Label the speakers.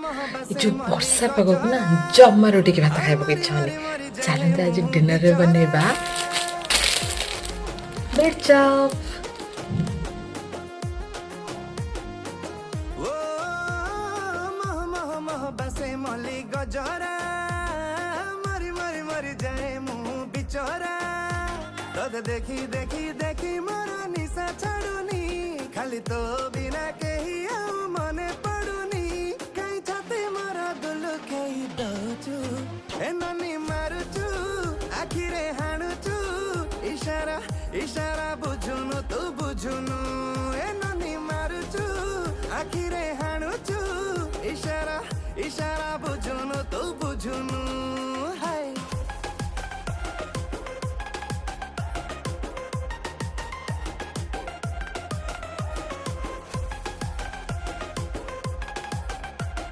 Speaker 1: जो वर्षा पागक ना जम्मा रोटी के भात खाइबको इच्छा हुने चलते आज डिनर रे बनेबा ब्रेड चप।
Speaker 2: देखी देखी देखी मोरा निशा छाड़ुनी खाली तो बिना कही आउ मने पड़ुनी कहीं छाती मोरा दुलु कहीं दौचु ए ननी मारुचु आखिरे हाणुचु इशारा इशारा बुझुनु तू बुझुनु ए ननी मारुचु आखिरे हाणुचु इशारा इशारा बुझुनु तू बुझुनु।